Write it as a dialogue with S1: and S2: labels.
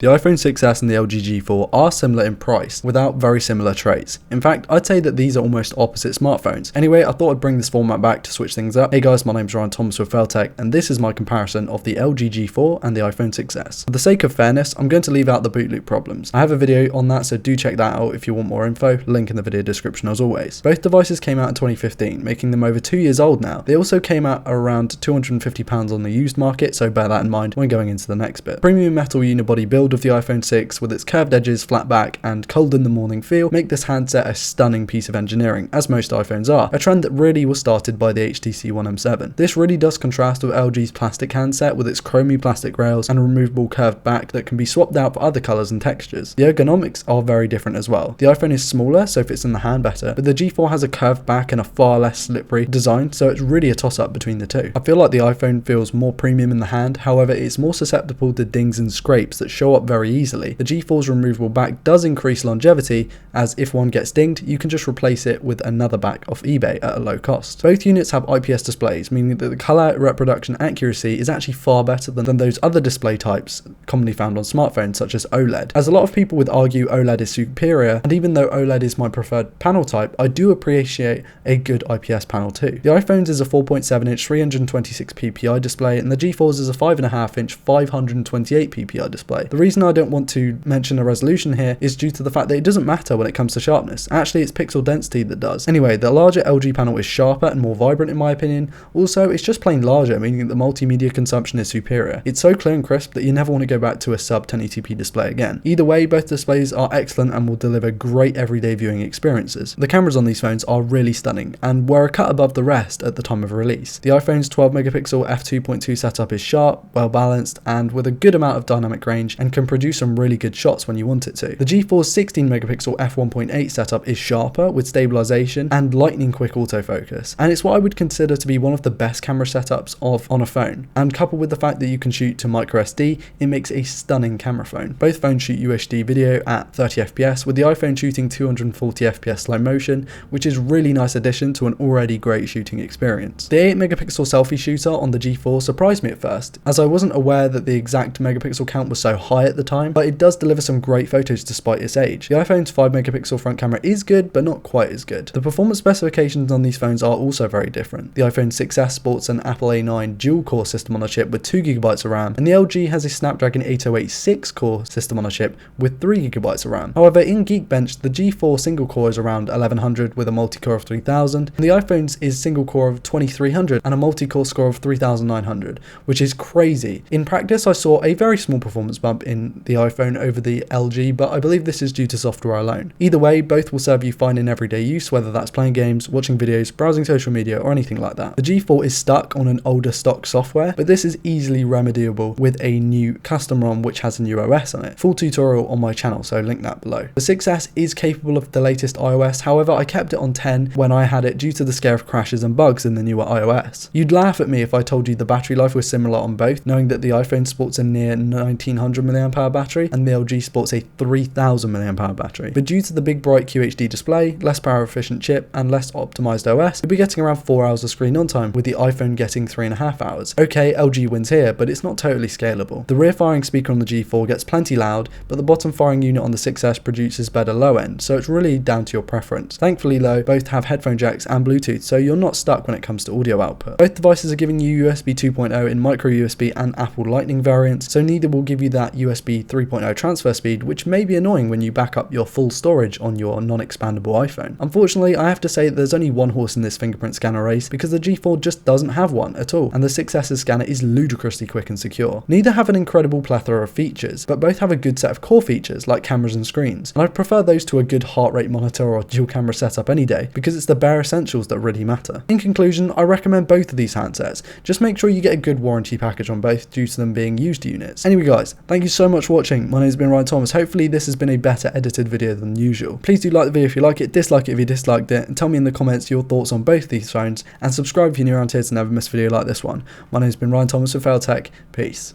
S1: The iPhone 6s and the LG G4 are similar in price, without very similar traits. In fact, I'd say that these are almost opposite smartphones. Anyway, I thought I'd bring this format back to switch things up. Hey guys, my name's Ryan Thomas with Feltech, and this is my comparison of the LG G4 and the iPhone 6s. For the sake of fairness, I'm going to leave out the boot loop problems. I have a video on that, so do check that out if you want more info, link in the video description as always. Both devices came out in 2015, making them over 2 years old now. They also came out around £250 on the used market, so bear that in mind when going into the next bit. Premium metal unibody build of the iPhone 6 with its curved edges, flat back, and cold in the morning feel make this handset a stunning piece of engineering, as most iPhones are, a trend that really was started by the HTC One M7. This really does contrast with LG's plastic handset with its chromy plastic rails and removable curved back that can be swapped out for other colours and textures. The ergonomics are very different as well. The iPhone is smaller, so fits in the hand better, but the G4 has a curved back and a far less slippery design, so it's really a toss-up between the two. I feel like the iPhone feels more premium in the hand, however it's more susceptible to dings and scrapes that show up very easily. The G4's removable back does increase longevity, as if one gets dinged, you can just replace it with another back off eBay at a low cost. Both units have IPS displays, meaning that the colour reproduction accuracy is actually far better than those other display types commonly found on smartphones such as OLED. As a lot of people would argue OLED is superior, and even though OLED is my preferred panel type, I do appreciate a good IPS panel too. The iPhone's is a 4.7 inch 326 ppi display, and the G4's is a 5.5 inch 528 ppi display. The reason I don't want to mention a resolution here is due to the fact that it doesn't matter when it comes to sharpness. Actually, it's pixel density that does. Anyway, the larger LG panel is sharper and more vibrant in my opinion. Also, it's just plain larger, meaning that the multimedia consumption is superior. It's so clear and crisp that you never want to go back to a sub 1080p display again. Either way, both displays are excellent and will deliver great everyday viewing experiences. The cameras on these phones are really stunning and were a cut above the rest at the time of release. The iPhone's 12 megapixel f2.2 setup is sharp, well balanced, and with a good amount of dynamic range, and can produce some really good shots when you want it to. The G4's 16 megapixel f1.8 setup is sharper with stabilization and lightning quick autofocus, and it's what I would consider to be one of the best camera setups on a phone, and coupled with the fact that you can shoot to micro SD, it makes a stunning camera phone. Both phones shoot UHD video at 30 fps, with the iPhone shooting 240 fps slow motion, which is really nice addition to an already great shooting experience. The 8 megapixel selfie shooter on the G4 surprised me at first, as I wasn't aware that the exact megapixel count was so high at the time, but it does deliver some great photos despite its age. The iPhone's 5 megapixel front camera is good, but not quite as good. The performance specifications on these phones are also very different. The iPhone 6s sports an Apple A9 dual-core system on a chip with 2GB of RAM, and the LG has a Snapdragon 808 6-core system on a chip with 3GB of RAM. However, in Geekbench, the G4 single-core is around 1100 with a multi-core of 3000, and the iPhone's is single-core of 2300 and a multi-core score of 3900, which is crazy. In practice, I saw a very small performance bump in the iPhone over the LG, but I believe this is due to software alone. Either way, both will serve you fine in everyday use, whether that's playing games, watching videos, browsing social media, or anything like that. The G4 is stuck on an older stock software, but this is easily remediable with a new custom ROM which has a new OS on it. Full tutorial on my channel, so link that below. The 6s is capable of the latest iOS, however I kept it on 10 when I had it due to the scare of crashes and bugs in the newer iOS. You'd laugh at me if I told you the battery life was similar on both, knowing that the iPhone sports a near 1900 mAh battery and the LG sports a 3000 mAh battery. But due to the big bright QHD display, less power efficient chip, and less optimized OS, you'll be getting around 4 hours of screen on time, with the iPhone getting 3.5 hours. Okay, LG wins here, but it's not totally scalable. The rear firing speaker on the G4 gets plenty loud, but the bottom firing unit on the 6s produces better low end, so it's really down to your preference. Thankfully though, both have headphone jacks and Bluetooth, so you're not stuck when it comes to audio output. Both devices are giving you USB 2.0 in micro USB and Apple Lightning variants, so neither will give you that USB 3.0 transfer speed, which may be annoying when you back up your full storage on your non-expandable iPhone. Unfortunately, I have to say that there's only one horse in this fingerprint scanner race, because the G4 just doesn't have one at all, and the 6s's scanner is ludicrously quick and secure. Neither have an incredible plethora of features, but both have a good set of core features like cameras and screens, and I prefer those to a good heart rate monitor or dual camera setup any day, because it's the bare essentials that really matter. In conclusion, I recommend both of these handsets. Just make sure you get a good warranty package on both due to them being used units. Anyway guys, thank you so much for watching. My name has been Ryan Thomas. Hopefully this has been a better edited video than usual. Please do like the video if you like it, dislike it if you disliked it, and tell me in the comments your thoughts on both these phones, and subscribe if you're new around here to never miss a video like this one. My name has been Ryan Thomas with Feltech. Peace.